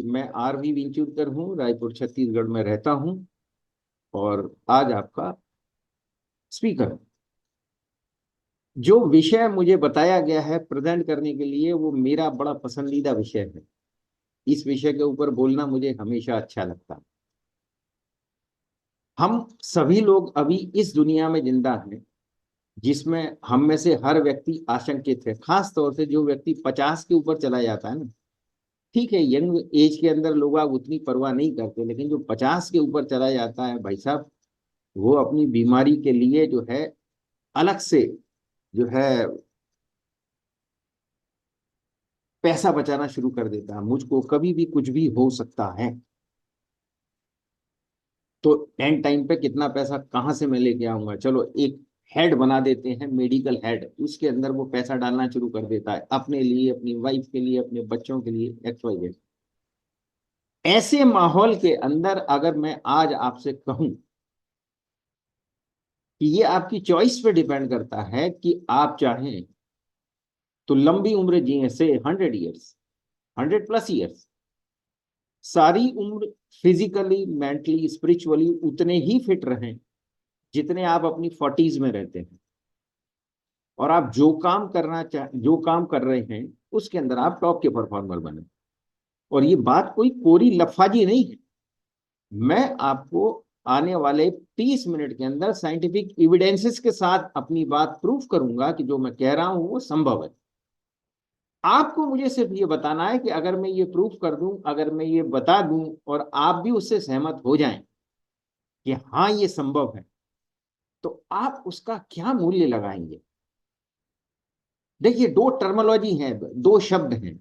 मैं आर.वी. विंचुरकर हूँ, रायपुर छत्तीसगढ़ में रहता हूँ और आज आपका स्पीकर हूँ। जो विषय मुझे बताया गया है प्रेजेंट करने के लिए वो मेरा बड़ा पसंदीदा विषय है। इस विषय के ऊपर बोलना मुझे हमेशा अच्छा लगता है। हम सभी लोग अभी इस दुनिया में जिंदा हैं जिसमें हम में से हर व्यक्ति आशंकित है। खास तौर से जो व्यक्ति 50 के ऊपर चला जाता है ना, ठीक है, यंग एज के अंदर लोग आप उतनी परवाह नहीं करते, लेकिन जो 50 के ऊपर चला जाता है भाई साहब, वो अपनी बीमारी के लिए जो है अलग से जो है पैसा बचाना शुरू कर देता है। मुझको कभी भी कुछ भी हो सकता है, तो एंड टाइम पे कितना पैसा कहाँ से मैं लेके आऊंगा, चलो एक हेड बना देते हैं, मेडिकल हेड, उसके अंदर वो पैसा डालना शुरू कर देता है अपने लिए, अपनी वाइफ के लिए, अपने बच्चों के लिए, एक्स वाई जेड। ऐसे माहौल के अंदर अगर मैं आज आपसे कहूं कि ये आपकी चॉइस पे डिपेंड करता है कि आप चाहें तो लंबी उम्र जिए से 100 ईयर्स, 100+ ईयर्स, सारी उम्र फिजिकली, मेंटली, स्पिरिचुअली उतने ही फिट रहें जितने आप अपनी 40s में रहते हैं, और आप जो काम कर रहे हैं उसके अंदर आप टॉप के परफॉर्मर बने। और ये बात कोई कोरी लफाजी नहीं है। मैं आपको आने वाले 30 मिनट के अंदर साइंटिफिक एविडेंसेस के साथ अपनी बात प्रूफ करूंगा कि जो मैं कह रहा हूं वो संभव है। आपको मुझे सिर्फ ये बताना है कि अगर मैं ये प्रूफ कर दूं, अगर मैं ये बता दूं और आप भी उससे सहमत हो जाएं कि हाँ ये संभव है, तो आप उसका क्या मूल्य लगाएंगे। देखिए, दो टर्मोलॉजी हैं, दो शब्द हैं।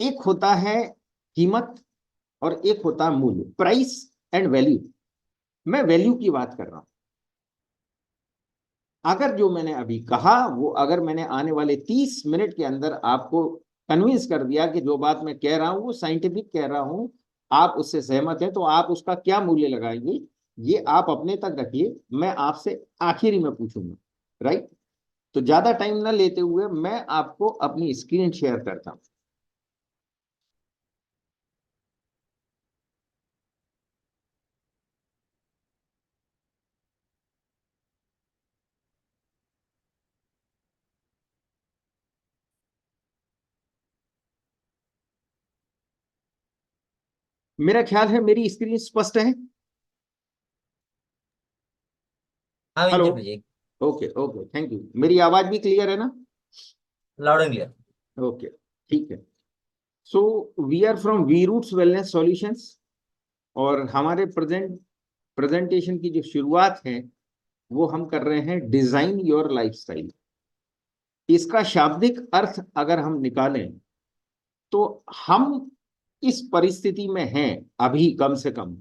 एक होता है कीमत और एक होता है मूल्य, प्राइस एंड वैल्यू। मैं वैल्यू की बात कर रहा हूं। अगर जो मैंने अभी कहा वो अगर मैंने आने वाले 30 मिनट के अंदर आपको कन्विंस कर दिया कि जो बात मैं कह रहा हूं वो साइंटिफिक कह रहा हूं, आप उससे सहमत हैं, तो आप उसका क्या मूल्य लगाएंगे, ये आप अपने तक रखिए। मैं आपसे आखिरी में पूछूंगा, राइट? तो ज्यादा टाइम ना लेते हुए मैं आपको अपनी स्क्रीन शेयर करता हूं। मेरा ख्याल है मेरी स्क्रीन स्पष्ट है। हाँ हेलो। विंटर भाई। Okay okay, thank you. मेरी आवाज भी क्लियर है ना? Loud and clear. ओके, ठीक है। So we are from we roots wellness solutions, और हमारे प्रेजेंटेशन की जो शुरुआत है वो हम कर रहे हैं डिजाइन योर लाइफस्टाइल। इसका शाब्दिक अर्थ अगर हम निकालें तो हम इस परिस्थिति में हैं अभी, कम से कम,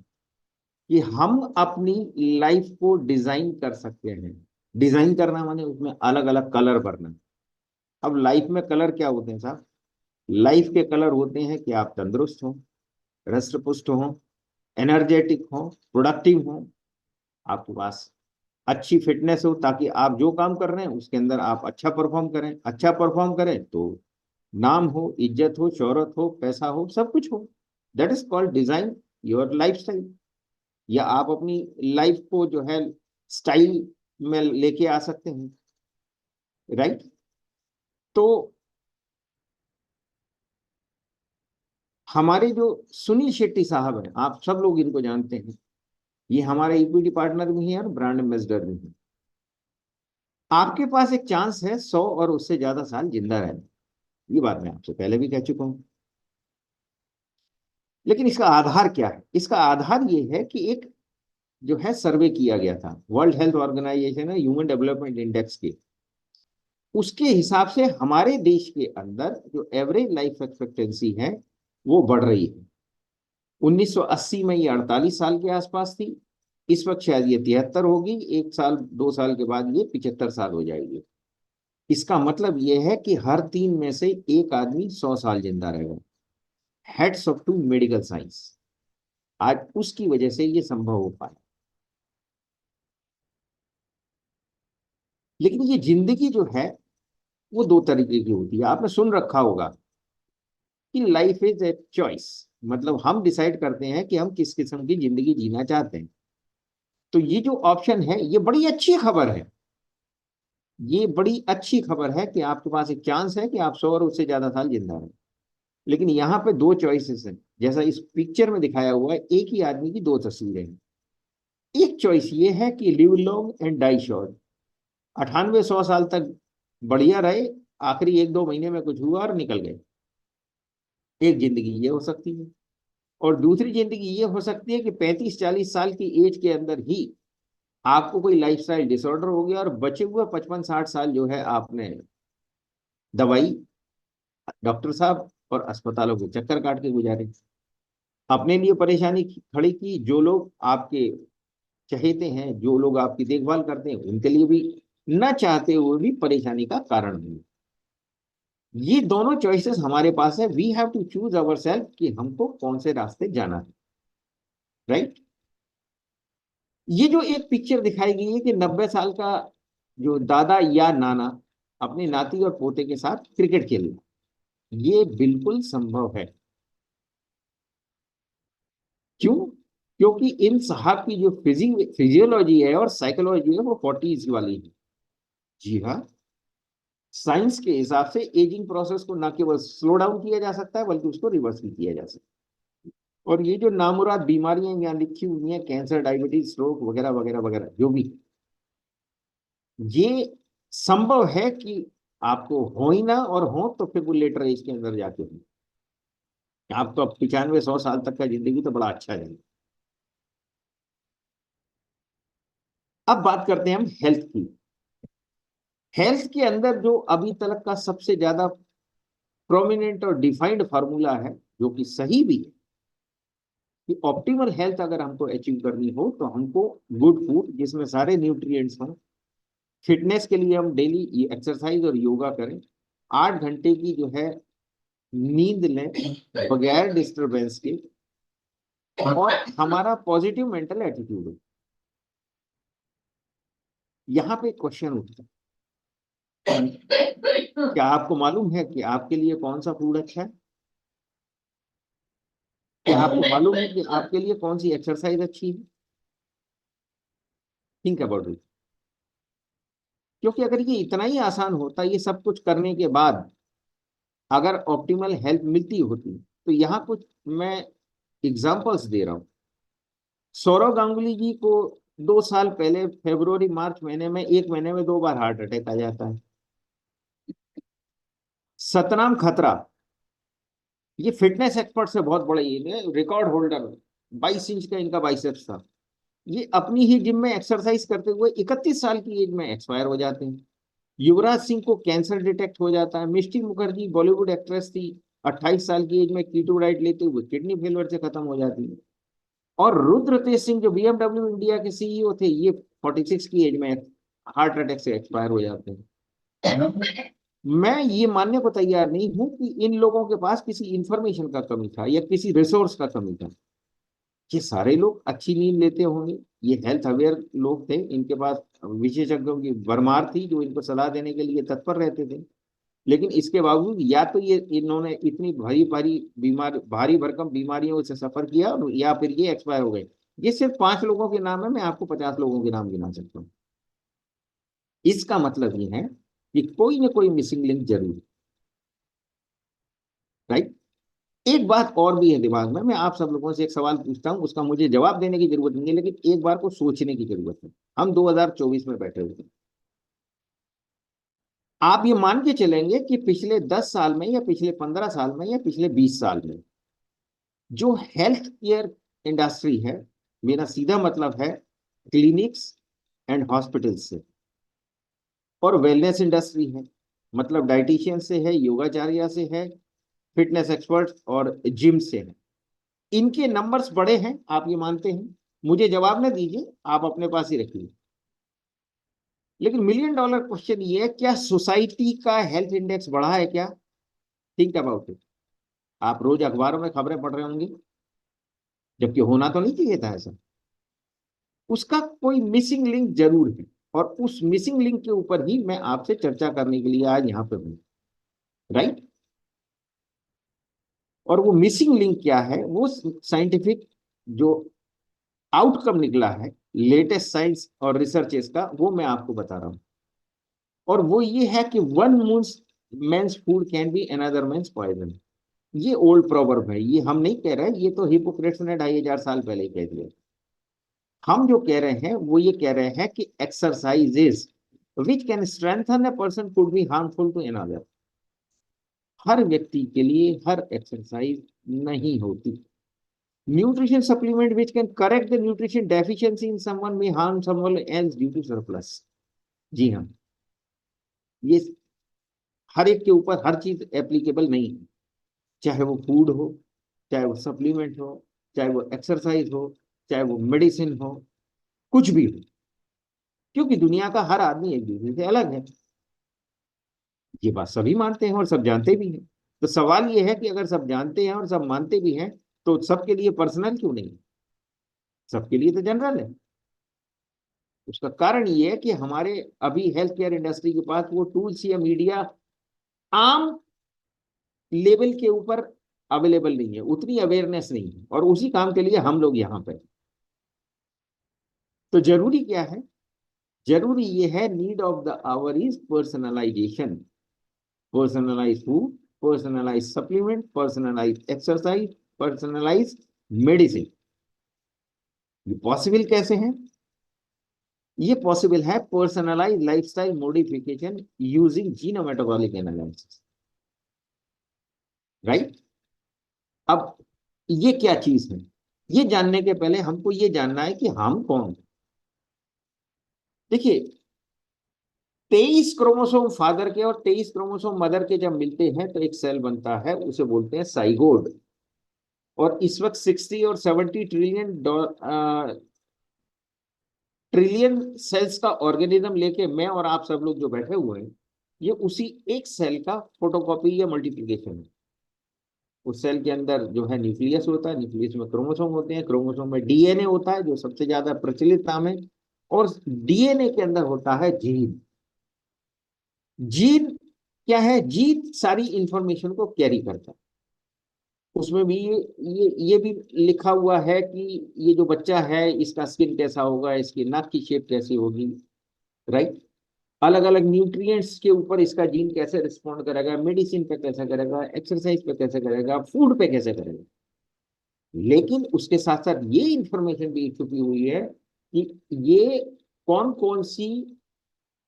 कि हम अपनी लाइफ को डिजाइन कर सकते हैं। डिजाइन करना माने उसमें अलग अलग कलर भरना। अब लाइफ में कलर क्या होते हैं साहब? लाइफ के कलर होते हैं कि आप तंदुरुस्त हो, हृष्ट पुष्ट हो, एनर्जेटिक हो, प्रोडक्टिव हो, आपके पास अच्छी फिटनेस हो, ताकि आप जो काम कर रहे हैं उसके अंदर आप अच्छा परफॉर्म करें। अच्छा परफॉर्म करें तो नाम हो, इज्जत हो, शोहरत हो, पैसा हो, सब कुछ हो। That is called design your life style. या आप अपनी लाइफ को जो है स्टाइल में लेके आ सकते हैं, राइट? तो हमारे जो सुनील शेट्टी साहब हैं, आप सब लोग इनको जानते हैं, ये हमारे इक्विटी पार्टनर भी हैं और ब्रांड एम्बेसडर भी हैं। आपके पास एक चांस है 100 और उससे ज्यादा साल जिंदा रहने। ये बात मैं आपसे पहले भी कह चुका हूं। लेकिन इसका आधार क्या है? इसका आधार ये है कि एक जो है सर्वे किया गया था, वर्ल्ड हेल्थ ऑर्गेनाइजेशन है, ह्यूमन डेवलपमेंट इंडेक्स के, उसके हिसाब से हमारे देश के अंदर जो एवरेज लाइफ एक्सपेक्टेंसी है वो बढ़ रही है। 1980 में ये 48 साल के आसपास थी। इस वक्त शायद ये 73 होगी, 1 साल 2 साल के बाद ये 75 साल हो जाएगी। इसका मतलब ये है कि हर 3 में से एक आदमी 100 साल जिंदा रहेगा। Heads off to medical science. आज उसकी वजह से ये संभव हो पाया। लेकिन ये जिंदगी जो है वो दो तरीके की होती है, आपने सुन रखा होगा कि लाइफ इज ए चॉइस, मतलब हम डिसाइड करते हैं कि हम किस किस्म की जिंदगी जीना चाहते हैं। तो ये जो ऑप्शन है ये बड़ी अच्छी खबर है, ये बड़ी अच्छी खबर है कि आपके पास एक चांस है कि आप 100 और उससे ज्यादा साल जिंदा रहें। लेकिन यहाँ पे दो चॉइसेस हैं, जैसा इस पिक्चर में दिखाया हुआ है, एक ही आदमी की दो तस्वीरें हैं। एक चॉइस ये है कि live long and die short, 98-100 साल तक बढ़िया रहे, आखिरी 1-2 महीने में कुछ हुआ और निकल गए। एक जिंदगी ये हो सकती है, और दूसरी जिंदगी ये हो सकती है कि 35-40 साल की एज के अंदर ही आपको कोई लाइफस्टाइल डिसऑर्डर हो गया और बचे हुए 55-60 साल जो है आपने दवाई, डॉक्टर साहब और अस्पतालों के चक्कर काट के गुजारे। अपने लिए परेशानी खड़ी की, जो लोग आपके चहेते हैं, जो लोग आपकी देखभाल करते हैं, उनके लिए भी न चाहते हुए भी परेशानी का कारण हुई। ये दोनों चॉइसेस हमारे पास है, we have to choose our self कि हमको कौन से रास्ते जाना है, राइट। ये जो एक पिक्चर दिखाई गई है कि 90 साल का जो दादा या नाना अपने नाती और पोते के साथ क्रिकेट खेल रहे हैं, ये बिल्कुल संभव है। क्यों? क्योंकि इन साहब की जो फिजियोलॉजी है और साइकोलॉजी है वो 40s वाली है। जी हाँ, साइंस के हिसाब से एजिंग प्रोसेस को ना केवल स्लो डाउन किया जा सकता है बल्कि उसको रिवर्स भी किया जा सकता है। और ये जो नामुराद बीमारियां यहाँ लिखी हुई हैं, कैंसर, डायबिटीज, स्ट्रोक वगैरह वगैरह वगैरह जो भी, ये संभव है कि आपको हो ही ना, और हो तो फिर वो लेटर एज के अंदर जाके हो। आप तो अब 95-100 साल तक का जिंदगी तो बड़ा अच्छा है। अब बात करते हैं हम हेल्थ की। हेल्थ के अंदर जो अभी तक का सबसे ज्यादा प्रोमिनेंट और डिफाइंड फार्मूला है, जो कि सही भी है, कि ऑप्टिमल हेल्थ अगर हमको अचीव करनी हो तो हमको गुड फूड जिसमें सारे न्यूट्रिएंट्स हों, फिटनेस के लिए हम डेली एक्सरसाइज और योगा करें, 8 घंटे की जो है नींद लें बगैर डिस्टरबेंस के, और हमारा पॉजिटिव मेंटल एटीट्यूड हो। यहाँ पे क्वेश्चन उठता है, क्या आपको मालूम है कि आपके लिए कौन सा फूड अच्छा है? क्या आपको मालूम है कि आपके लिए कौन सी एक्सरसाइज अच्छी है? Think about it. क्योंकि अगर ये इतना ही आसान होता, ये सब कुछ करने के बाद अगर ऑप्टिमल हेल्थ मिलती होती, तो यहाँ कुछ मैं एग्जांपल्स दे रहा हूँ। सौरव गांगुली जी को 2 साल पहले फरवरी मार्च महीने में, एक महीने में 2 बार हार्ट अटैक आ जाता है। सतनाम खतरा, ये फिटनेस एक्सपर्ट से बहुत बड़े, ये रिकॉर्ड होल्डर, 22 इंच का इनका बाइसेप्स था। ये अपनी ही जिम में एक्सरसाइज करते हुए 31 साल की एज में एक्सपायर हो जाते हैं। युवराज सिंह को कैंसर डिटेक्ट हो जाता है। मिष्टी मुखर्जी बॉलीवुड एक्ट्रेस थी, 28 साल की एज में कीटो डाइट लेते हुए किडनी फेलियर से खत्म हो जाती है। और रुद्र तेज सिंह जो बीएमडब्ल्यू इंडिया के सीईओ थे, ये 46 की एज में हार्ट अटैक से एक्सपायर हो जाते हैं। मैं ये मानने को तैयार नहीं हूं कि इन लोगों के पास किसी इंफॉर्मेशन का कमी था या किसी रिसोर्स का कमी था। ये सारे लोग अच्छी नींद लेते होंगे, ये हेल्थ अवेयर लोग थे, इनके पास विशेषज्ञों की भरमार थी जो इनको सलाह देने के लिए तत्पर रहते थे। लेकिन इसके बावजूद या तो ये इन्होंने इतनी भारी भारी भारी भरकम बीमारियों से सफर किया, या फिर ये एक्सपायर हो गए। ये सिर्फ 5 लोगों के नाम है, मैं आपको 50 लोगों के नाम गिना सकता हूँ। इसका मतलब ये है कि कोई ना कोई मिसिंग लिंक जरूर है, राइट। एक बात और भी है दिमाग में, मैं आप सब लोगों से एक सवाल पूछता हूं, उसका मुझे जवाब देने की जरूरत नहीं है, लेकिन एक बार को सोचने की जरूरत है। हम 2024 में बैठे हुए हैं। आप ये मान के चलेंगे कि पिछले 10 साल में या पिछले 15 साल में या पिछले 20 साल में जो हेल्थ केयर इंडस्ट्री है, मेरा सीधा मतलब है क्लिनिक्स एंड हॉस्पिटल्स से, और वेलनेस इंडस्ट्री है, मतलब डाइटिशियन से है, योगाचार्य से है, फिटनेस एक्सपर्ट और जिम से है, इनके नंबर्स बड़े हैं, आप ये मानते हैं? मुझे जवाब ना दीजिए, आप अपने पास ही रखिए। लेकिन मिलियन डॉलर क्वेश्चन ये है, क्या सोसाइटी का हेल्थ इंडेक्स बढ़ा है क्या? Think about it. आप रोज अखबारों में खबरें पढ़ रहे होंगे, जबकि होना तो नहीं चाहिए था ऐसा। उसका कोई मिसिंग लिंक जरूर है, और उस मिसिंग लिंक के ऊपर ही मैं आपसे चर्चा करने के लिए आज यहाँ पे हूँ, राइट। और वो मिसिंग लिंक क्या है, वो साइंटिफिक जो आउटकम निकला है लेटेस्ट साइंस और रिसर्चेस का, वो मैं आपको बता रहा हूं। और वो ये है कि one man's food can be another man's poison. ये ओल्ड प्रोवर्ब है, ये हम नहीं कह रहे, ये तो हिपोक्रेट्स ने 2500 साल पहले ही कह दिया। हम जो कह रहे हैं वो ये कह रहे हैं कि exercises which can strengthen a person could be harmful to another. हर व्यक्ति के लिए हर एक्सरसाइज नहीं होती। Nutrition supplement which can correct the nutrition deficiency in someone may harm someone else due to surplus. जी हाँ, ये हर एक के ऊपर हर चीज एप्लीकेबल नहीं है, चाहे वो फूड हो, चाहे वो सप्लीमेंट हो, चाहे वो एक्सरसाइज हो, चाहे वो मेडिसिन हो, कुछ भी हो, क्योंकि दुनिया का हर आदमी एक दूसरे से अलग है। ये बात सभी मानते हैं और सब जानते भी हैं। तो सवाल ये है कि अगर सब जानते हैं और सब मानते भी हैं, तो सबके लिए पर्सनल क्यों नहीं है? सबके लिए तो जनरल है। उसका कारण ये है कि हमारे अभी हेल्थ केयर इंडस्ट्री के पास वो टूल्स या मीडिया आम लेवल के ऊपर अवेलेबल नहीं है, उतनी अवेयरनेस नहीं है, और उसी काम के लिए हम लोग यहाँ पे। तो जरूरी क्या है? जरूरी ये है, need of the hour is personalization. Personalize food, personalize supplement, personalize exercise, personalize medicine. ये पॉसिबल कैसे है? ये पॉसिबल है personalize lifestyle modification using genometabolic analysis. Right. अब ये क्या चीज है, ये जानने के पहले हमको ये जानना है कि हम कौन हैं। देखिए, 23 क्रोमोसोम फादर के और 23 क्रोमोसोम मदर के जब मिलते हैं तो एक सेल बनता है, उसे बोलते हैं साइगोड। और इस वक्त 60 और 70 ट्रिलियन सेल्स का ऑर्गेनिज्म लेके मैं और आप सब लोग जो बैठे हुए हैं, ये उसी एक सेल का फोटोकॉपी या मल्टीप्लिकेशन है। उस सेल के अंदर जो है न्यूक्लियस होता है, न्यूक्लियस में क्रोमोसोम होते हैं, क्रोमोसोम में डीएनए होता है जो सबसे ज्यादा प्रचलित नाम है, और डीएनए के अंदर होता है जीन। जीन क्या है? जीन सारी इंफॉर्मेशन को कैरी करता है। उसमें भी ये भी लिखा हुआ है कि ये जो बच्चा है इसका स्किन कैसा होगा, इसकी नाक की शेप कैसी होगी। राइट। अलग अलग न्यूट्रिएंट्स के ऊपर इसका जीन कैसे रिस्पॉन्ड करेगा, मेडिसिन पे कैसे करेगा, एक्सरसाइज पे कैसे करेगा, फूड पे कैसे करेगा। लेकिन उसके साथ साथ ये इंफॉर्मेशन भी छुपी हुई है कि ये कौन कौन सी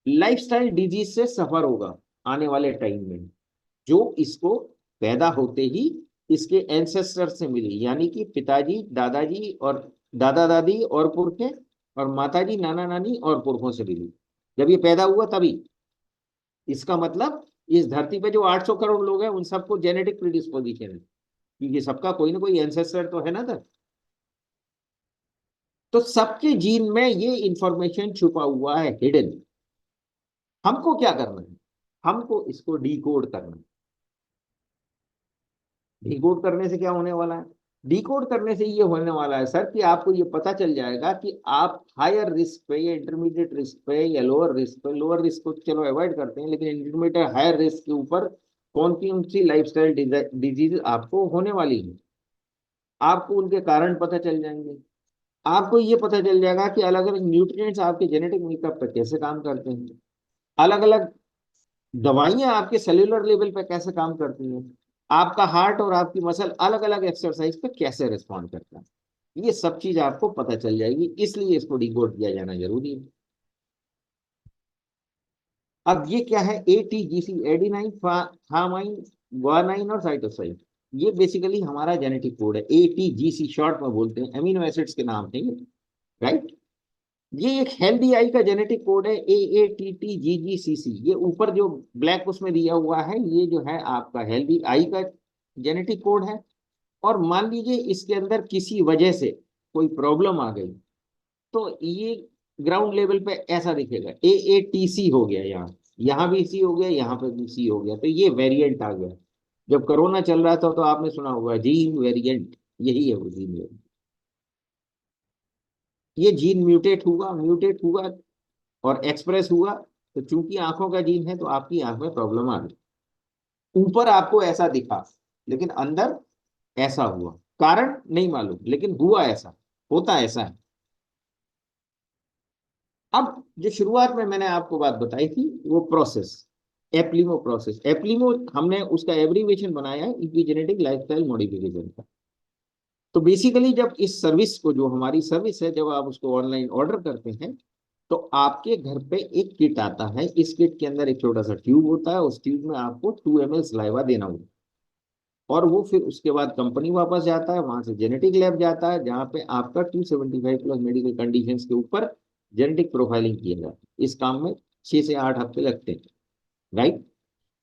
लाइफस्टाइल डिजीज से सफर होगा आने वाले टाइम में, जो इसको पैदा होते ही इसके एंसेस्टर से मिली, यानी कि पिताजी, दादाजी और दादा दादी और पुरखे, और माताजी, नाना नानी और पुरखों से मिली। जब ये पैदा हुआ तभी। इसका मतलब इस धरती पे जो 800 करोड़ लोग हैं उन सबको जेनेटिक प्रीडिस्पोजिशन है, क्योंकि सबका कोई ना कोई एंसेस्टर तो है ना था। तो सबके जीन में ये इंफॉर्मेशन छुपा हुआ है, हिडन। हमको क्या करना है? हमको इसको डिकोड करना है। डिकोड करने से क्या होने वाला है? डिकोड करने से ये होने वाला है सर कि आपको ये पता चल जाएगा कि आप हायर रिस्क पे या इंटरमीडिएट रिस्क पे या लोअर रिस्क पे, लोअर रिस्क को चलो अवॉइड करते हैं, लेकिन इंटरमीडिएट हायर रिस्क के ऊपर कौन सी लाइफस्टाइल डिजीज आपको होने वाली है। आपको उनके कारण पता चल जाएंगे। आपको ये पता चल जाएगा कि अलग अलग न्यूट्रिएंट्स आपके जेनेटिक मेकअप पर कैसे काम करते हैं, अलग अलग दवाइयां आपके सेल्यूलर लेवल पे कैसे काम करती हैं, आपका हार्ट और आपकी मसल अलग अलग एक्सरसाइज पे कैसे रिस्पॉन्ड करता है। ये सब चीज आपको पता चल जाएगी, इसलिए इसको डिकोड किया जाना जरूरी है। अब ये क्या है? एटीजीसी, एडिनाइन थामाइन ग्वानाइन और साइटोसाइन। ये बेसिकली हमारा जेनेटिक कोड है। एटीजीसी शॉर्ट में बोलते हैं, अमीनो एसिड्स के नाम है ये। राइट। ये एक हेल्दी आई का जेनेटिक कोड है, AATTGGCC। ये ऊपर जो ब्लैक उसमें दिया हुआ है, ये जो है आपका हेल्दी आई का जेनेटिक कोड है। और मान लीजिए इसके अंदर किसी वजह से कोई प्रॉब्लम आ गई, तो ये ग्राउंड लेवल पे ऐसा दिखेगा, AATC हो गया, यहाँ भी सी हो गया, यहाँ पे भी सी हो गया, तो ये वेरिएंट आ गया। जब कोरोना चल रहा था तो आपने सुना होगा जीन वेरिएंट, यही है वो जीन वेरिएंट। ये जीन म्यूटेट हुआ और एक्सप्रेस हुआ, तो चूंकि आंखों का जीन है तो आपकी आंख में प्रॉब्लम आ गई। ऊपर आपको ऐसा दिखा, लेकिन अंदर ऐसा हुआ, कारण नहीं मालूम, लेकिन हुआ ऐसा, होता ऐसा है। अब जो शुरुआत में मैंने आपको बात बताई थी वो प्रोसेस, एप्लीमो प्रोसेस, एप्लीमो हमने उसका एब्रीविएशन बनाया है इपिजेनेटिक लाइफस्टाइल मॉडिफिकेशन का। तो बेसिकली जब इस सर्विस को, जो हमारी सर्विस है, जब आप उसको ऑनलाइन ऑर्डर करते हैं तो आपके घर पे एक किट आता है। इस किट के अंदर एक छोटा सा ट्यूब होता है, उस ट्यूब में आपको 2 ml सलाइवा देना होगा, और वो फिर उसके बाद कंपनी वापस जाता है, वहां से जेनेटिक लैब जाता है, जहाँ पे आपका 275 प्लस मेडिकल कंडीशंस के ऊपर जेनेटिक प्रोफाइलिंग किया जाता है। इस काम में 6 से 8 हफ्ते लगते हैं, राइट।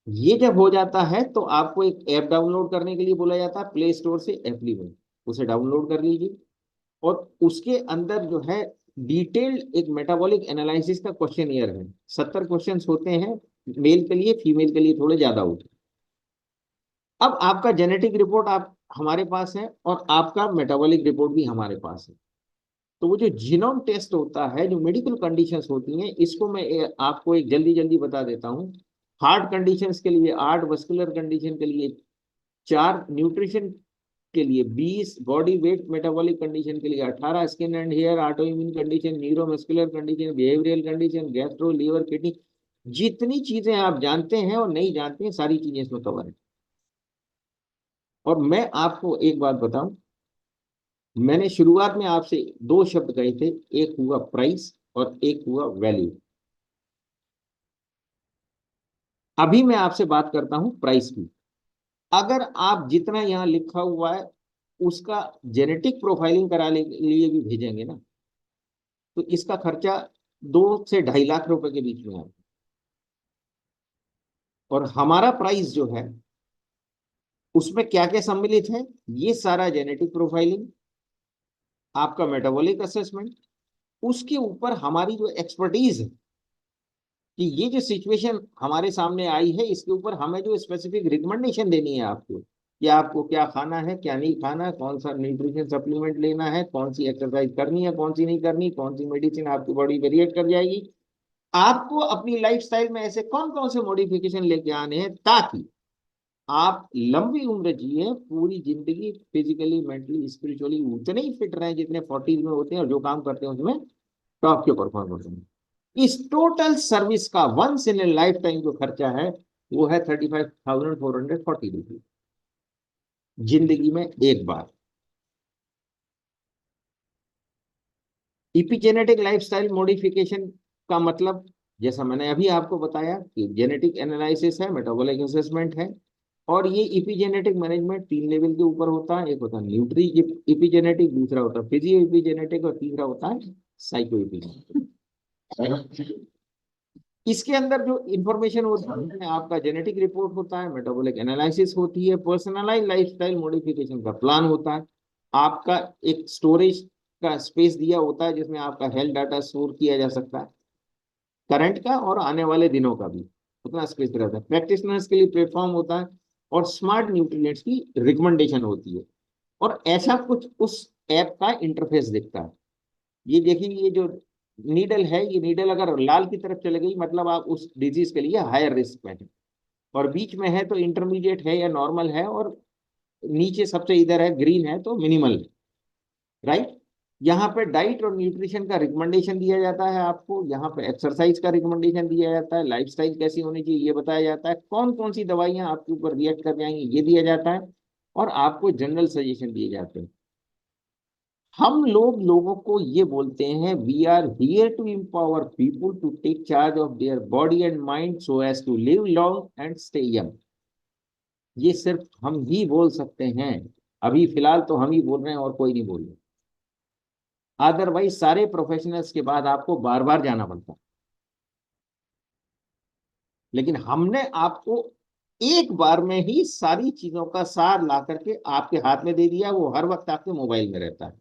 ये जब हो जाता है तो आपको एक ऐप डाउनलोड करने के लिए बोला जाता है, प्ले स्टोर से एप्लीकेशन, उसे डाउनलोड कर लीजिए। और उसके अंदर जो है डिटेल्ड एक मेटाबॉलिक एनालिसिस का क्वेश्चन है। 70 क्वेश्चंस होते हैं, मेल के लिए, फीमेल के लिए थोड़े ज्यादा होते हैं। अब आपका जेनेटिक रिपोर्ट आप हमारे पास है, और आपका मेटाबॉलिक रिपोर्ट भी हमारे पास है। तो वो जो जीनोम टेस्ट होता है, जो मेडिकल कंडीशंस होती हैं, इसको मैं आपको एक जल्दी जल्दी बता देता हूँ। हार्ट कंडीशंस के लिए 8, मस्कुलर कंडीशन के लिए 4, न्यूट्रिशन के लिए 20, बॉडी वेट मेटाबॉलिक कंडीशन के लिए 18, skin and hair, auto immune condition, neuro muscular condition, behavioural condition, gastro, liver, kidney, जितनी चीजें आप जानते हैं और नहीं जानते हैं, सारी चीजें इसमें कवर है। और मैं आपको एक बात बताऊं, मैंने शुरुआत में आपसे 2 शब्द कहे थे, एक हुआ प्राइस और एक हुआ वैल्यू। अभी मैं आपसे बात करता हूं प्राइस की। अगर आप जितना यहाँ लिखा हुआ है उसका जेनेटिक प्रोफाइलिंग कराने के लिए भी भेजेंगे ना, तो इसका खर्चा 2 से 2.5 लाख रुपए के बीच में है। और हमारा प्राइस जो है उसमें क्या क्या सम्मिलित है, ये सारा जेनेटिक प्रोफाइलिंग, आपका मेटाबॉलिक असेसमेंट, उसके ऊपर हमारी जो एक्सपर्टीज है कि ये जो सिचुएशन हमारे सामने आई है, इसके ऊपर हमें जो स्पेसिफिक रिकमेंडेशन देनी है आपको, कि आपको क्या खाना है, क्या नहीं खाना है, कौन सा न्यूट्रिशन सप्लीमेंट लेना है, कौन सी एक्सरसाइज करनी है, कौन सी नहीं करनी, कौन सी मेडिसिन आपकी बॉडी पे रिएक्ट कर जाएगी, आपको अपनी लाइफस्टाइल में ऐसे कौन कौन से मॉडिफिकेशन लेके आने हैं, ताकि आप लंबी उम्र जिए, पूरी जिंदगी फिजिकली, मेंटली, स्पिरिचुअली उतने ही फिट रहे जितने 40s में होते हैं, और जो काम करते हैं उसमें टॉप के परफॉर्म होते हैं। इस टोटल सर्विस का once in a lifetime जो खर्चा है वो है 35,440 रुपीज, जिंदगी में एक बार। इपिजेनेटिक लाइफस्टाइल मॉडिफिकेशन का मतलब, जैसा मैंने अभी आपको बताया, कि जेनेटिक एनालिसिस है, मेटाबॉलिक असेसमेंट है, और ये इपिजेनेटिक मैनेजमेंट 3 लेवल के ऊपर होता है। एक होता है न्यूट्री इपिजेनेटिक, दूसरा होता है फिजियो इपिजेनेटिक, और तीसरा होता है साइको इपिजेनेटिक। इसके अंदर जो इंफॉर्मेशन होती है, आपका जेनेटिक रिपोर्ट होता है, मेटाबॉलिक एनालिसिस होती है, पर्सनलाइज लाइफस्टाइल मॉडिफिकेशन का प्लान होता है, आपका एक स्टोरेज का स्पेस दिया होता है जिसमें आपका हेल्थ डाटा स्टोर किया जा सकता है, करंट का और आने वाले दिनों का भी उतना स्पेस रहता है, प्रैक्टिशनर्स के लिए प्लेटफॉर्म होता है, और स्मार्ट न्यूट्रिएंट्स की रिकमेंडेशन होती है। और ऐसा कुछ उस ऐप का इंटरफेस दिखता है। ये देखिए, ये जो नीडल है, ये नीडल अगर लाल की तरफ चले गई मतलब आप उस डिजीज के लिए हायर रिस्क में है, और बीच में है तो इंटरमीडिएट है या नॉर्मल है, और नीचे सबसे इधर है ग्रीन है तो मिनिमल है, राइट। यहाँ पे डाइट और न्यूट्रिशन का रिकमेंडेशन दिया जाता है आपको, यहाँ पे एक्सरसाइज का रिकमेंडेशन दिया जाता है, लाइफस्टाइल कैसी होनी चाहिए ये बताया जाता है, कौन कौन सी दवाइयाँ आपके ऊपर रिएक्ट कर जाएंगी ये दिया जाता है, और आपको जनरल सजेशन दिए जाते हैं। हम लोग लोगों को ये बोलते हैं, we are here to empower people to take charge of their body and mind so as to live long and stay young. ये सिर्फ हम ही बोल सकते हैं, अभी फिलहाल तो हम ही बोल रहे हैं और कोई नहीं बोल रहा। अदरवाइज सारे प्रोफेशनल्स के बाद आपको बार बार जाना पड़ता है, लेकिन हमने आपको एक बार में ही सारी चीजों का सार ला करके आपके हाथ में दे दिया, वो हर वक्त आपके मोबाइल में रहता है,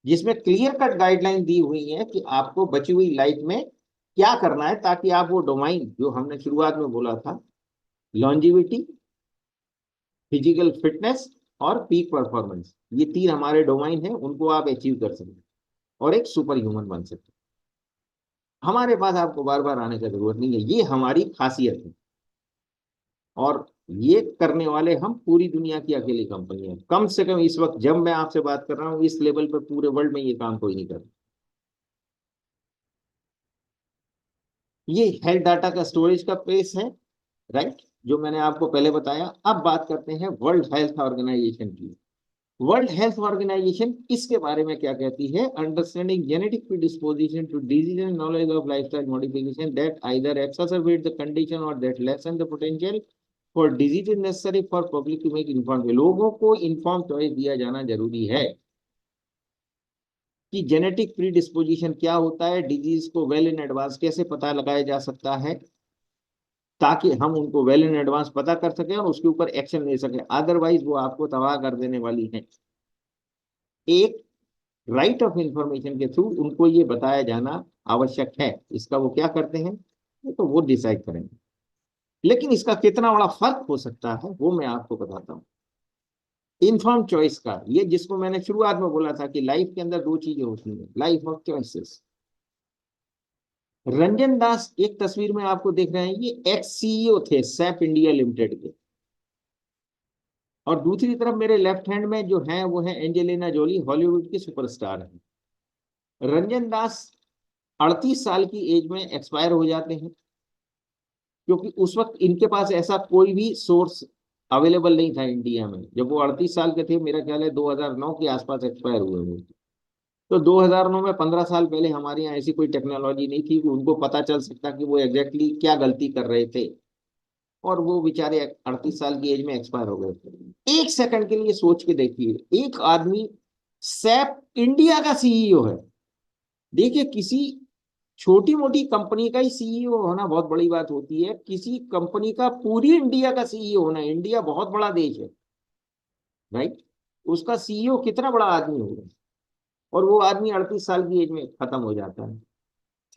जिसमें क्लियर कट गाइडलाइन दी हुई है कि आपको बची हुई लाइफ में क्या करना है, ताकि आप वो डोमाइन जो हमने शुरुआत में बोला था, लॉन्जिविटी, फिजिकल फिटनेस और पीक परफॉर्मेंस, ये 3 हमारे डोमाइन है, उनको आप अचीव कर सकते और एक सुपर ह्यूमन बन सकते। हमारे पास आपको बार बार आने की जरूरत नहीं है, ये हमारी खासियत है। और ये करने वाले हम पूरी दुनिया की अकेली कंपनी है, कम से कम इस वक्त जब मैं आपसे बात कर रहा हूँ इस लेवल पे पूरे वर्ल्ड में ये काम कोई नहीं कर रहा। ये हेल्थ डाटा का स्टोरेज का पेस है, राइट, जो मैंने आपको पहले बताया। अब बात करते हैं वर्ल्ड हेल्थ ऑर्गेनाइजेशन की। वर्ल्ड हेल्थ ऑर्गेनाइजेशन इसके बारे में क्या कहती है? Understanding genetic predisposition to disease and knowledge of lifestyle modification that either exacerbate the condition और that lessen the potential for disease is necessary for public to make inform. लोगों को inform choice दिया जाना जरूरी है कि जेनेटिक प्रीडिस्पोजिशन क्या होता है, डिजीज को वेल इन एडवांस कैसे पता लगाया जा सकता है, ताकि हम उनको वेल इन एडवांस पता कर सकें और उसके ऊपर एक्शन ले सकें, अदरवाइज वो आपको तबाह कर देने वाली है। एक राइट ऑफ इंफॉर्मेशन के थ्रू उनको ये बताया जाना आवश्यक है। इसका वो क्या करते हैं ये तो वो डिसाइड करेंगे, लेकिन इसका कितना बड़ा फर्क हो सकता है वो मैं आपको बताता हूँ। इन्फॉर्म चॉइस का, ये जिसको मैंने शुरुआत में बोला था कि लाइफ के अंदर दो चीजें होती हैं, लाइफ ऑफ चॉइसेस। रंजन दास एक तस्वीर में आपको देख रहे हैं, ये एक्स सीईओ थे सैप इंडिया लिमिटेड के। और दूसरी तरफ मेरे लेफ्ट हैंड में जो है वो है एंजेलिना जोली, हॉलीवुड की सुपरस्टार है। रंजन दास 38 साल की एज में एक्सपायर हो जाते हैं, क्योंकि उस वक्त इनके पास ऐसा कोई भी सोर्स अवेलेबल नहीं था इंडिया में। जब वो 38 साल के थे, मेरा ख्याल है 2009 के आसपास एक्सपायर हुए वो। तो 2009 में 15 साल पहले हमारे यहाँ ऐसी कोई टेक्नोलॉजी नहीं थी कि उनको पता चल सकता कि वो एग्जैक्टली क्या गलती कर रहे थे, और वो बेचारे 38 साल की एज में एक्सपायर हो गए थे। एक सेकंड के लिए सोच के देखिए, एक आदमी सैप इंडिया का सीईओ है। देखिए, किसी छोटी मोटी कंपनी का ही सीईओ होना बहुत बड़ी बात होती है, किसी कंपनी का पूरी इंडिया का सीईओ होना, इंडिया बहुत बड़ा देश है, राइट, उसका सीईओ कितना बड़ा आदमी होगा, और वो आदमी 38 साल की एज में खत्म हो जाता है।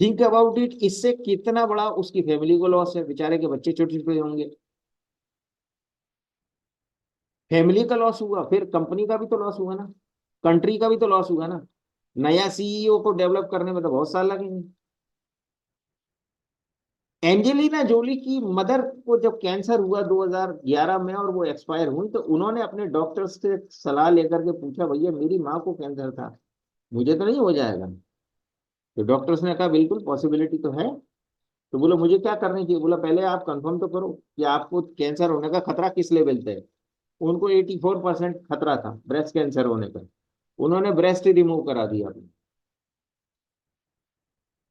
थिंक अबाउट इट, इससे कितना बड़ा उसकी फैमिली को लॉस है, बेचारे के बच्चे छोटे छोटे होंगे। फैमिली का लॉस हुआ, फिर कंपनी का भी तो लॉस हुआ ना, कंट्री का भी तो लॉस हुआ ना। नया सीईओ को डेवलप करने में तो बहुत साल लगेंगे। एंजेलिना जोली की मदर को जब कैंसर हुआ 2011 में और वो एक्सपायर हुई, तो उन्होंने अपने डॉक्टर से सलाह लेकर के पूछा, भैया मेरी माँ को कैंसर था, मुझे तो नहीं हो जाएगा? तो डॉक्टर्स ने कहा बिल्कुल पॉसिबिलिटी तो है। तो बोला मुझे क्या करनी चाहिए? बोला पहले आप कंफर्म तो करो कि आपको कैंसर होने का खतरा किस लेवल पे है। उनको 84% खतरा था ब्रेस्ट कैंसर होने का। उन्होंने ब्रेस्ट ही रिमूव करा दिया अपना।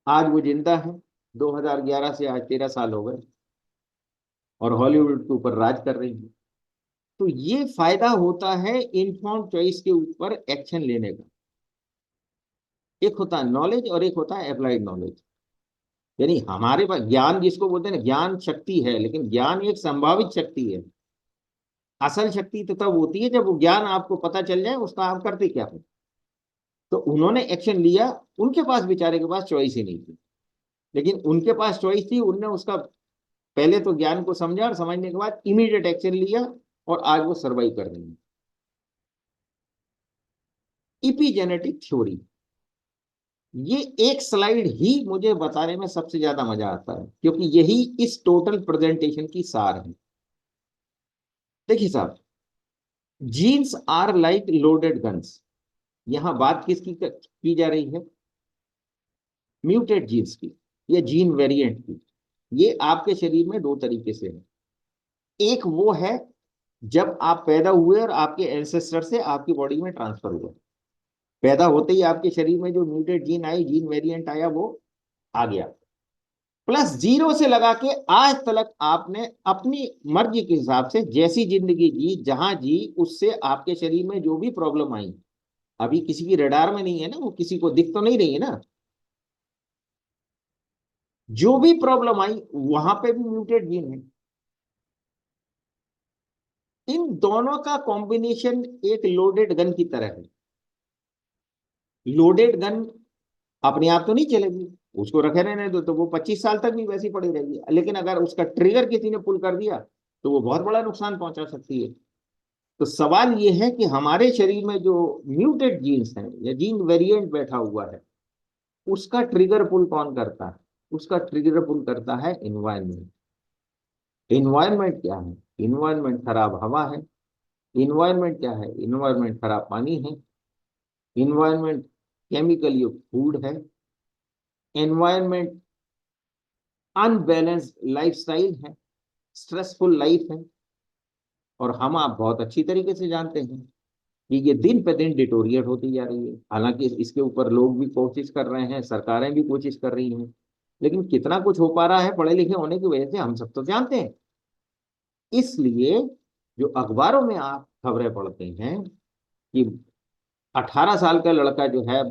आज वो जिंदा है, 2011 से आज 13 साल हो गए, और हॉलीवुड के ऊपर राज कर रही है। तो ये फायदा होता है इन्फॉर्म चॉइस के ऊपर एक्शन लेने का। एक होता है नॉलेज और एक होता है अप्लाइड नॉलेज। यानी हमारे पास ज्ञान जिसको बोलते हैं ना, ज्ञान शक्ति है, लेकिन ज्ञान एक संभावित शक्ति है। असल शक्ति तो तब होती है जब वो ज्ञान आपको पता चल जाए उसका आप करते क्या हो। तो उन्होंने एक्शन लिया, उनके पास बेचारे के पास चॉइस ही नहीं थी, लेकिन उनके पास चॉइस थी। उनने उसका पहले तो ज्ञान को समझा, और समझने के बाद इमीडिएट एक्शन लिया, और आज वो सर्वाइव कर रही है। इपीजेनेटिक थ्योरी, ये एक स्लाइड ही मुझे बताने में सबसे ज्यादा मजा आता है, क्योंकि यही इस टोटल प्रेजेंटेशन की सार है। देखिए साहब, genes are like loaded guns. यहां बात किसकी की जा रही है? म्यूटेड जीन्स की, या जीन वेरिएंट की। ये आपके शरीर में दो तरीके से है। एक वो है जब आप पैदा हुए और आपके एंसेस्टर से आपकी बॉडी में ट्रांसफर हुआ। पैदा होते ही आपके शरीर में जो muted gene I, gene variant आया, वो आ गया। प्लस जीरो से लगा के आज तक आपने अपनी मर्जी के हिसाब से जैसी जिंदगी जी, जहां जी, उससे आपके शरीर में जो भी प्रॉब्लम आई, अभी किसी की रडार में नहीं है ना, वो किसी को दिख तो नहीं रही है ना, जो भी प्रॉब्लम आई वहां पे भी म्यूटेड जीन है। इन दोनों का कॉम्बिनेशन एक लोडेड गन की तरह है। लोडेड गन अपने आप तो नहीं चलेगी, उसको रखे रहने दो तो वो 25 साल तक भी वैसी पड़ी रहेगी, लेकिन अगर उसका ट्रिगर किसी ने पुल कर दिया तो वो बहुत बड़ा नुकसान पहुंचा सकती है। तो सवाल ये है कि हमारे शरीर में जो म्यूटेड जीन्स हैं या जीन वेरिएंट बैठा हुआ है, उसका ट्रिगर पुल कौन करता है? उसका ट्रिगर पुल करता है एनवायरमेंट। एनवायरमेंट क्या है? इन्वायरमेंट खराब हवा है, इन्वायरमेंट क्या है, इन्वायरमेंट खराब पानी है, इन्वायरमेंट केमिकल युक्त फूड है, एनवायरमेंट अनबैलेंस्ड लाइफस्टाइल है, स्ट्रेसफुल लाइफ है। और हम आप बहुत अच्छी तरीके से जानते हैं कि ये दिन पे दिन डिटोरिएट होती जा रही है। हालांकि इसके ऊपर लोग भी कोशिश कर रहे हैं, सरकारें भी कोशिश कर रही हैं, लेकिन कितना कुछ हो पा रहा है पढ़े लिखे होने की वजह से हम सब तो जानते हैं। इसलिए जो अखबारों में आप खबरें पढ़ते हैं कि 18 साल का लड़का जो है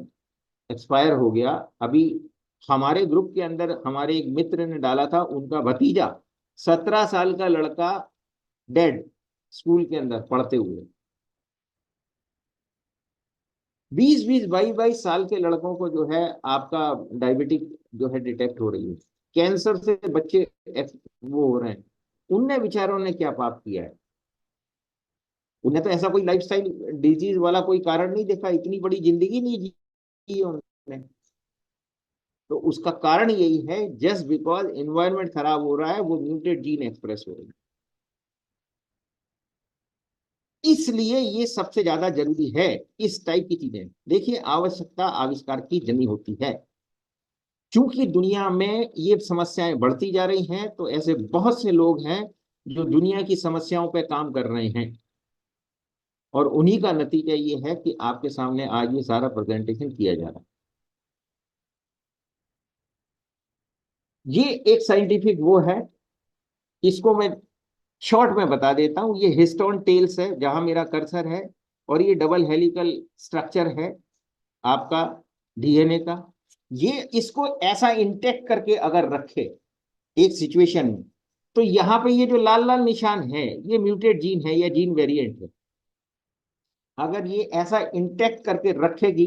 एक्सपायर हो गया, अभी हमारे ग्रुप के अंदर हमारे एक मित्र ने डाला था, उनका भतीजा 17 साल का लड़का डेड, स्कूल के अंदर पढ़ते हुए। 20-22 साल के लड़कों को जो है आपका डायबिटिक जो है डिटेक्ट हो रही है, कैंसर से बच्चे वो हो रहे हैं। उनने बेचारों ने क्या पाप किया है? उन्हें तो ऐसा कोई लाइफस्टाइल डिजीज वाला कोई कारण नहीं देखा, इतनी बड़ी जिंदगी नहीं जी है उन्होंने। तो उसका कारण यही है, जस्ट बिकॉज एनवायरनमेंट खराब हो रहा है, वो म्यूटेड जीन एक्सप्रेस हो रही है। इसलिए ये सबसे ज्यादा जरूरी है। इस टाइप की चीजें देखिए, आवश्यकता आविष्कार की जनी होती है। क्योंकि दुनिया में ये समस्याएं बढ़ती जा रही हैं, तो ऐसे बहुत से लोग हैं जो दुनिया की समस्याओं पर काम कर रहे हैं, और उन्हीं का नतीजा ये है कि आपके सामने आज ये सारा प्रेजेंटेशन किया जा रहा है। ये एक साइंटिफिक वो है, इसको मैं शॉर्ट में बता देता हूं। ये हिस्टोन टेल्स है, जहां मेरा कर्सर है, और ये डबल हेलिकल स्ट्रक्चर है आपका डीएनए का। ये इसको ऐसा इंटेक्ट करके अगर रखे एक सिचुएशन में, तो यहाँ पे ये जो लाल लाल निशान है, ये म्यूटेड जीन है या जीन वेरिएंट है। अगर ये ऐसा इंटेक्ट करके रखेगी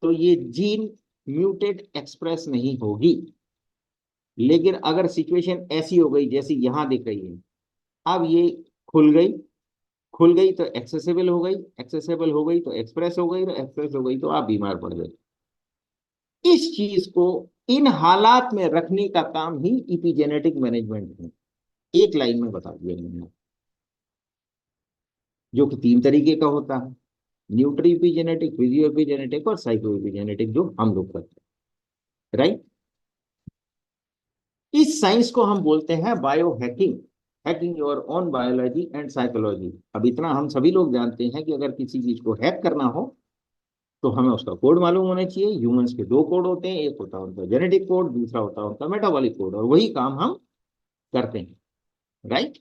तो ये जीन म्यूटेड एक्सप्रेस नहीं होगी। लेकिन अगर सिचुएशन ऐसी हो गई जैसी यहां दिख रही है, अब ये खुल गई, खुल गई तो एक्सेसिबल हो गई, एक्सेसिबल हो गई तो एक्सप्रेस हो गई, तो एक्सप्रेस हो गई तो आप बीमार पड़ गए। इस चीज को इन हालात में रखने का काम ही इपिजेनेटिक मैनेजमेंट है। एक लाइन में बता दिया मैंने, जो कि 3 तरीके का होता है: न्यूट्री इपिजेनेटिक, फिजियो इपिजेनेटिक और साइको इपिजेनेटिक, जो हम लोग करते हैं, राइट। इस साइंस को हम बोलते हैं bio hacking, hacking your own biology and psychology. अब इतना हम सभी लोग जानते हैं कि अगर किसी चीज को हैक करना हो तो हमें उसका कोड मालूम होना चाहिए। ह्यूमंस के 2 कोड होते हैं, एक होता है उनका जेनेटिक कोड, दूसरा होता है उनका मेटाबॉलिक कोड, और वही काम हम करते हैं, राइट।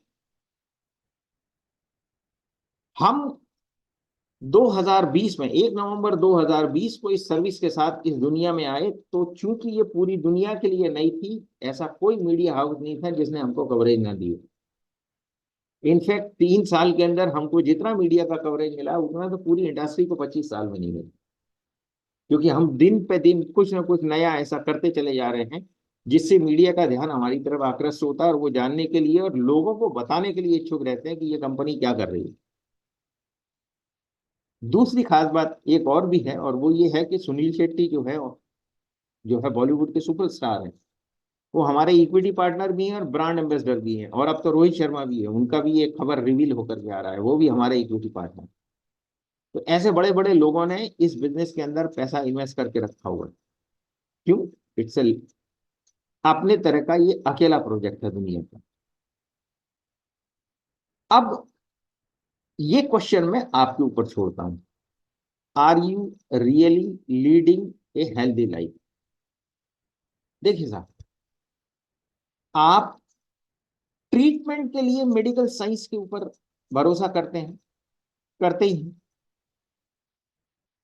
हम 2020 में 1 नवंबर 2020 को इस सर्विस के साथ इस दुनिया में आए, तो चूंकि ये पूरी दुनिया के लिए नई थी, ऐसा कोई मीडिया हाउस नहीं था जिसने हमको कवरेज ना दी। इनफैक्ट 3 साल के अंदर हमको जितना मीडिया का कवरेज मिला, उतना तो पूरी इंडस्ट्री को 25 साल में नहीं मिला। क्योंकि हम दिन पे दिन कुछ ना कुछ नया ऐसा करते चले जा रहे हैं, जिससे मीडिया का ध्यान हमारी तरफ आकृष्ट होता है, और वो जानने के लिए और लोगों को बताने के लिए इच्छुक रहते हैं कि ये कंपनी क्या कर रही है। दूसरी खास बात एक और भी है, और वो ये है कि सुनील शेट्टी जो है बॉलीवुड के सुपरस्टार हैं, वो हमारे इक्विटी पार्टनर भी हैं और ब्रांड एम्बेसडर भी हैं। और अब तो रोहित शर्मा भी है, उनका भी एक खबर रिवील होकर के आ रहा है, वो भी हमारे इक्विटी पार्टनर। तो ऐसे बड़े बड़े लोगों ने इस बिजनेस के अंदर पैसा इन्वेस्ट करके रखा हुआ है। क्यों? इट्स अपने तरह का ये अकेला प्रोजेक्ट है दुनिया का। अब ये क्वेश्चन मैं आपके ऊपर छोड़ता हूं: are you really leading a healthy life? देखिए साहब, आप ट्रीटमेंट के लिए मेडिकल साइंस के ऊपर भरोसा करते हैं, करते ही हैं।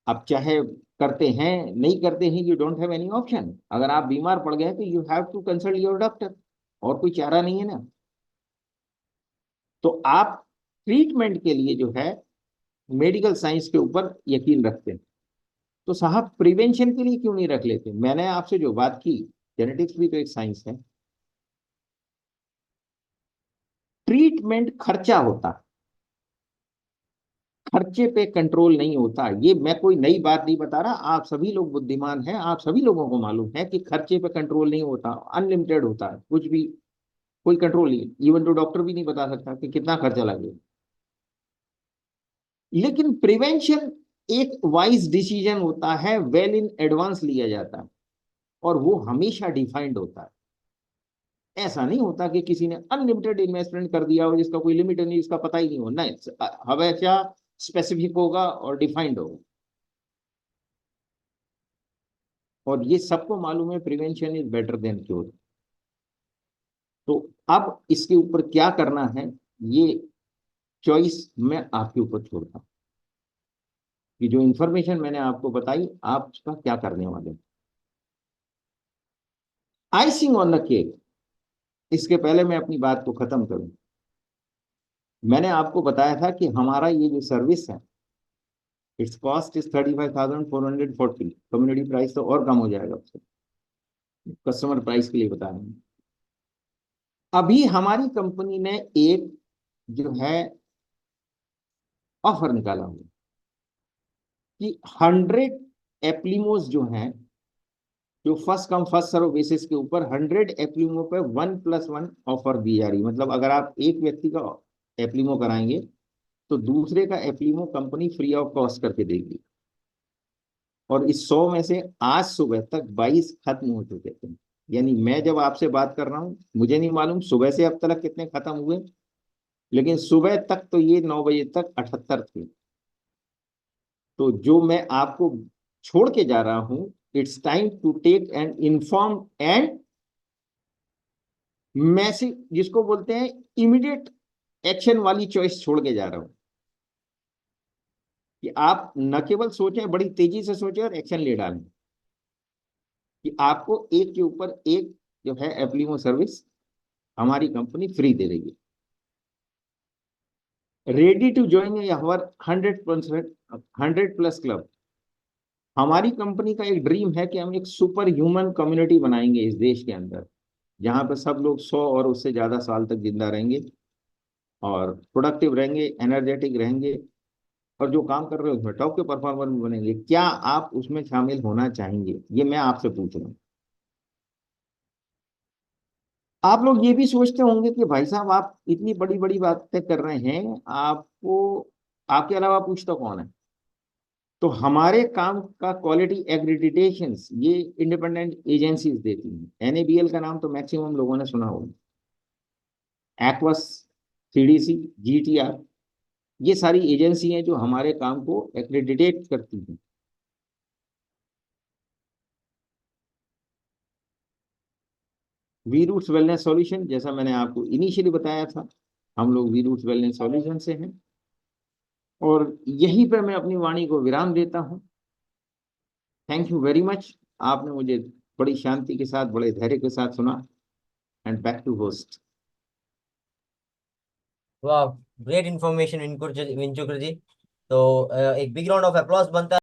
आप चाहे करते हैं नहीं करते हैं, you don't have any option. अगर आप बीमार पड़ गए तो you have to consult your doctor, और कोई चारा नहीं है ना। तो आप ट्रीटमेंट के लिए जो है मेडिकल साइंस के ऊपर यकीन रखते हैं। तो साहब, प्रिवेंशन के लिए क्यों नहीं रख लेते? मैंने आपसे जो बात की, जेनेटिक्स भी तो एक साइंस है। ट्रीटमेंट खर्चा होता, खर्चे पे कंट्रोल नहीं होता। ये मैं कोई नई बात नहीं बता रहा, आप सभी लोग बुद्धिमान हैं, आप सभी लोगों को मालूम है कि खर्चे पे कंट्रोल नहीं होता, अनलिमिटेड होता है कुछ भी। कोई कंट्रोल नहीं, इवन तो डॉक्टर भी नहीं बता सकता कि कितना खर्चा लगेगा। लेकिन प्रिवेंशन एक वाइज डिसीजन होता है, वेल इन एडवांस लिया जाता है, और वो हमेशा डिफाइंड होता है। ऐसा नहीं होता कि किसी ने अनलिमिटेड इन्वेस्टमेंट कर दिया हो जिसका कोई लिमिट नहीं, जिसका पता ही नहीं हो, नहीं, हमेशा स्पेसिफिक होगा और डिफाइंड होगा। और ये सबको मालूम है, prevention is better than cure. तो अब इसके ऊपर क्या करना है, ये चॉइस मैं आपके ऊपर छोड़ता हूँ कि जो इंफॉर्मेशन मैंने आपको बताई आप उसका क्या करने वाले हैं। आइसिंग ऑन द केक, इसके पहले मैं अपनी बात को खत्म करूं, मैंने आपको बताया था कि हमारा ये जो सर्विस है, it's cost is 35,440। Community price तो और कम हो जाएगा उससे, कस्टमर प्राइस के लिए बता रहे हैं। अभी हमारी कंपनी ने एक जो है ऑफर निकाला हुआ कि 100 एप्लीमोस जो हैं, जो first come first serve basis के ऊपर 100 एप्लीमो पे 1+1 ऑफर दी जा रही है। मतलब अगर आप एक व्यक्ति का एप्लीमो कराएंगे तो दूसरे का एप्लीमो कंपनी फ्री ऑफ कॉस्ट करके देगी। और इस 100 में से आज सुबह तक 22 खत्म हो चुके थे। यानी मैं जब आपसे बात कर रहा हूं, मुझे नहीं मालूम सुबह से अब तक कितने खत्म हुए, लेकिन सुबह तक तो ये 9 बजे तक 78 थे। तो जो मैं आपको छोड़ के जा रहा हूं, it's time to take an inform and massive, जिसको बोलते हैं इमीडिएट एक्शन वाली चॉइस छोड़ के जा रहा हूं कि आप न केवल सोचें, बड़ी तेजी से सोचें और एक्शन ले डालें कि आपको एक के ऊपर एक जो है एप्लीमो सर्विस हमारी कंपनी फ्री दे रही है। Ready to join our 100+ club. हमारी कंपनी का एक ड्रीम है कि हम एक सुपर ह्यूमन कम्युनिटी बनाएंगे इस देश के अंदर, जहां पर सब लोग 100 और उससे ज्यादा साल तक जिंदा रहेंगे और प्रोडक्टिव रहेंगे, एनर्जेटिक रहेंगे, और जो काम कर रहे हैं उसमें टॉप के परफॉर्मर भी बनेंगे। क्या आप उसमें शामिल होना चाहेंगे, ये मैं आपसे पूछ रहा हूँ। आप लोग ये भी सोचते होंगे कि भाई साहब आप इतनी बड़ी बड़ी बातें कर रहे हैं, आपको आपके अलावा पूछता कौन है। तो हमारे काम का क्वालिटी एक्रेडिटेशंस ये इंडिपेंडेंट एजेंसीज देती हैं। एनएबीएल का नाम तो मैक्सिमम लोगों ने सुना होगा, एक्वस, सीडीसी, जीटीआर, ये सारी एजेंसी हैं जो हमारे काम को एक्रेडिटेट करती हैं। वी रूट्स वेलनेस सॉल्यूशन, जैसा मैंने आपको इनिशियली बताया था, हम लोग वी रूट्स वेलनेस सॉल्यूशन से हैं। और यहीं पर मैं अपनी वाणी को विराम देता हूँ। Thank you very much. आपने मुझे बड़ी शांति के साथ, बड़े धैर्य के साथ सुना। And back to host. वाह, ग्रेट इन्फॉर्मेशन विंचुकर जी। तो एक बिग राउंड ऑफ अप्लॉज बनता है।